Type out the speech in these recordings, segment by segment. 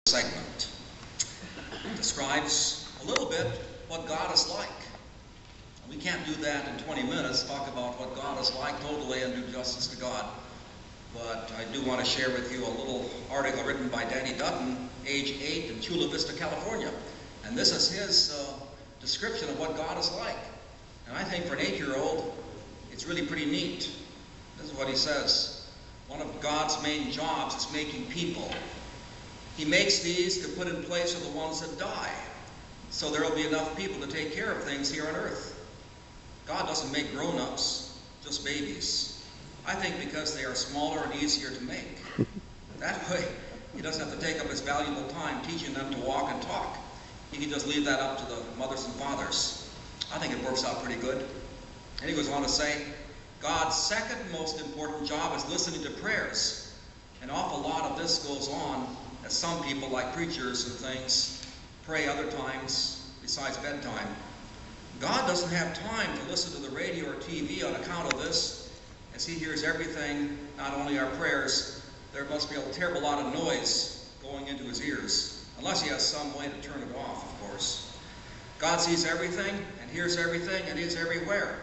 segment. It describes a little bit what God is like. We can't do that in 20 minutes, talk about what God is like totally and do justice to God. But I do want to share with you a little article written by Danny Dutton, age 8, in Chula Vista, California. And this is his description of what God is like. And I think for an 8-year-old, it's really pretty neat. This is what he says. One of God's main jobs is making people. He makes these to put in place of the ones that die, so there will be enough people to take care of things here on earth. God doesn't make grown-ups, just babies. I think because they are smaller and easier to make. That way, he doesn't have to take up his valuable time teaching them to walk and talk. He can just leave that up to the mothers and fathers. I think it works out pretty good. And he goes on to say, God's second most important job is listening to prayers. An awful lot of this goes on as some people, like preachers and things, pray other times besides bedtime. God doesn't have time to listen to the radio or TV on account of this, as he hears everything, not only our prayers. There must be a terrible lot of noise going into his ears, unless he has some way to turn it off, of course. God sees everything and hears everything and is everywhere,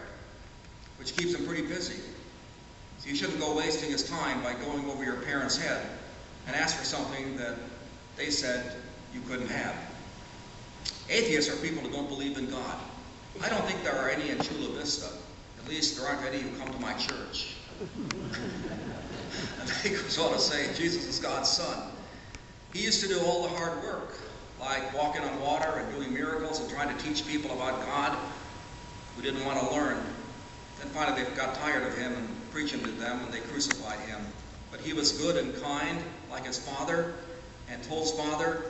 which keeps him pretty busy. So you shouldn't go wasting his time by going over your parents' head and ask for something that they said you couldn't have. Atheists are people who don't believe in God. I don't think there are any in Chula Vista. At least there aren't any who come to my church. And he goes on to say, Jesus is God's son. He used to do all the hard work, like walking on water and doing miracles and trying to teach people about God who didn't want to learn. Then finally they got tired of him and preaching to them, and they crucified him. But he was good and kind, like his father, and told his father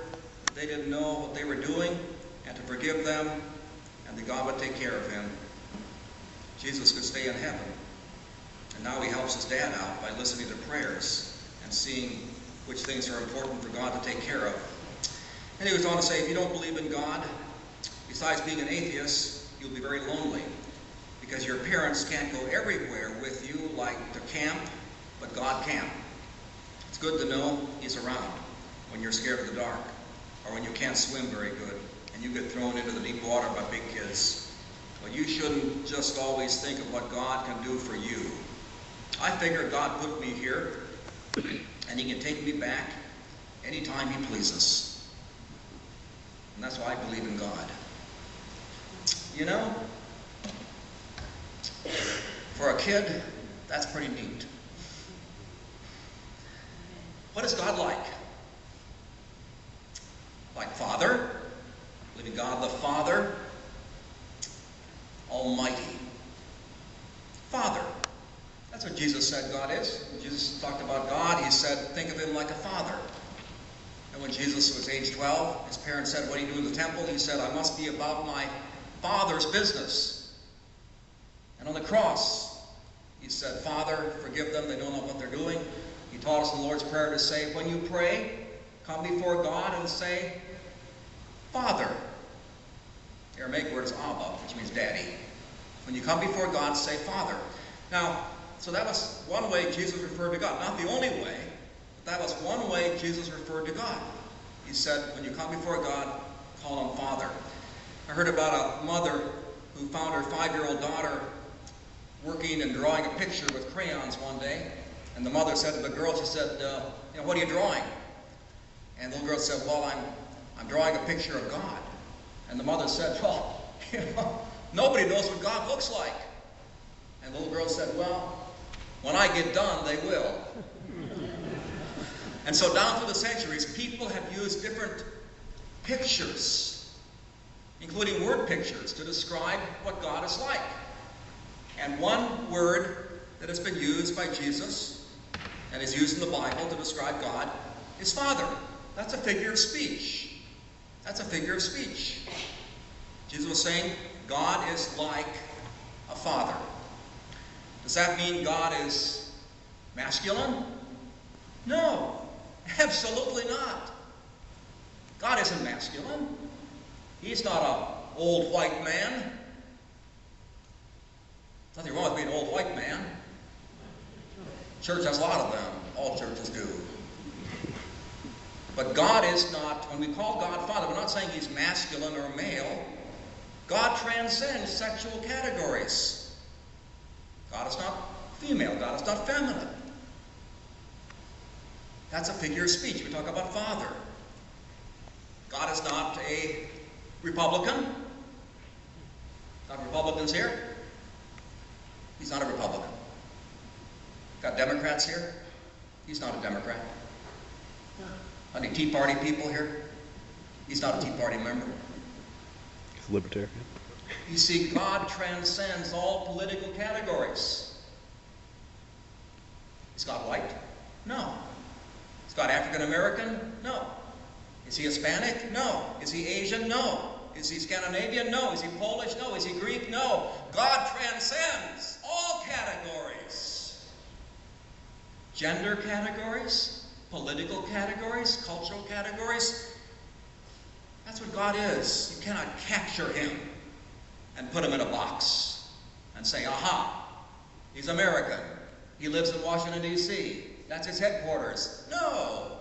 that they didn't know what they were doing, and to forgive them, and that God would take care of him. Jesus could stay in heaven. And now he helps his dad out by listening to prayers and seeing which things are important for God to take care of. And he goes on to say, if you don't believe in God, besides being an atheist, you'll be very lonely, because your parents can't go everywhere with you, like to camp, but God can. It's good to know he's around when you're scared of the dark, or when you can't swim very good and you get thrown into the deep water by big kids. But you shouldn't just always think of what God can do for you. I figure God put me here, and he can take me back anytime he pleases. And that's why I believe in God. You know, for a kid, that's pretty neat. What is God like? Like Father? Believing God the Father? Almighty. Father. That's what Jesus said God is. When Jesus talked about God, he said, think of him like a father. And when Jesus was age 12, his parents said, what do you do in the temple? He said, I must be about my Father's business. And on the cross, he said, Father, forgive them, they don't know what they're doing. He taught us in the Lord's Prayer to say, when you pray, come before God and say, Father. The Aramaic word is Abba, which means daddy. When you come before God, say Father. Now, so that was one way Jesus referred to God. Not the only way, but that was one way Jesus referred to God. He said, when you come before God, call him Father. I heard about a mother who found her 5-year-old daughter working and drawing a picture with crayons one day. And the mother said to the girl, she said, what are you drawing? And the little girl said, well, I'm drawing a picture of God. And the mother said, well, nobody knows what God looks like. And the little girl said, well, when I get done, they will. And so down through the centuries, people have used different pictures, including word pictures, to describe what God is like. And one word that has been used by Jesus and is used in the Bible to describe God is Father. That's a figure of speech. That's a figure of speech. Jesus was saying God is like a father. Does that mean God is masculine? No, absolutely not. God isn't masculine. He's not an old white man. Nothing wrong with being an old white man. Church has a lot of them. All churches do. But God is not, when we call God Father, we're not saying he's masculine or male. God transcends sexual categories. God is not female. God is not feminine. That's a figure of speech. We talk about Father. God is not a Republican. Got Republicans here? He's not a Republican. Got Democrats here? He's not a Democrat. Any Tea Party people here? He's not a Tea Party member. He's libertarian. You see, God transcends all political categories. Is God white? No. Is God African American? No. Is he Hispanic? No. Is he Asian? No. Is he Scandinavian? No. Is he Polish? No. Is he Greek? No. God transcends all categories. Gender categories, political categories, cultural categories. That's what God is. You cannot capture him and put him in a box and say, aha, he's American. He lives in Washington, D.C. That's his headquarters. No.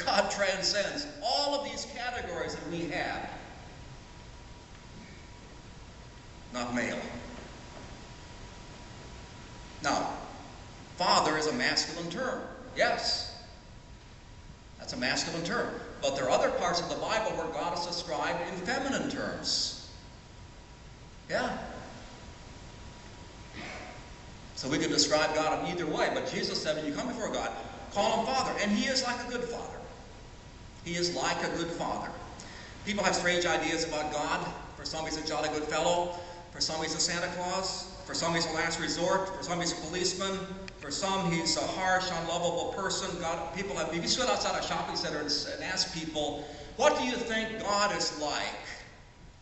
God transcends all of these categories that we have. Not male. Now, father is a masculine term. Yes. That's a masculine term. But there are other parts of the Bible where God is described in feminine terms. Yeah. So we could describe God in either way, but Jesus said when you come before God, call him Father, and he is like a good father. He is like a good father. People have strange ideas about God. For some he's a jolly good fellow. For some he's a Santa Claus. For some he's a last resort. For some he's a policeman. For some he's a harsh, unlovable person. People have, if you stood outside a shopping center and ask people, what do you think God is like?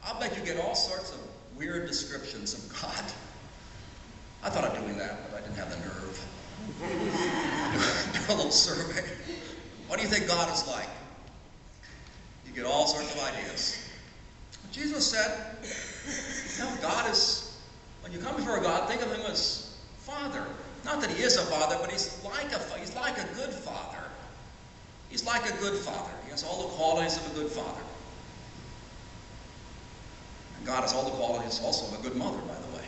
I'll bet you get all sorts of weird descriptions of God. I thought of doing that, but I didn't have the nerve. Do a little survey. What do you think God is like? You get all sorts of ideas. Jesus said, no, God is, when you come before God, think of him as Father. Not that he is a father, but he's like a good father. He's like a good father. He has all the qualities of a good father. And God has all the qualities also of a good mother, by the way.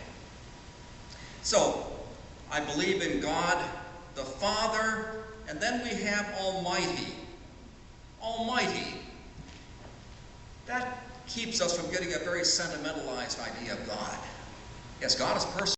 So, I believe in God, the Father, and then we have Almighty. Almighty. That keeps us from getting a very sentimentalized idea of God. Yes, God is personal.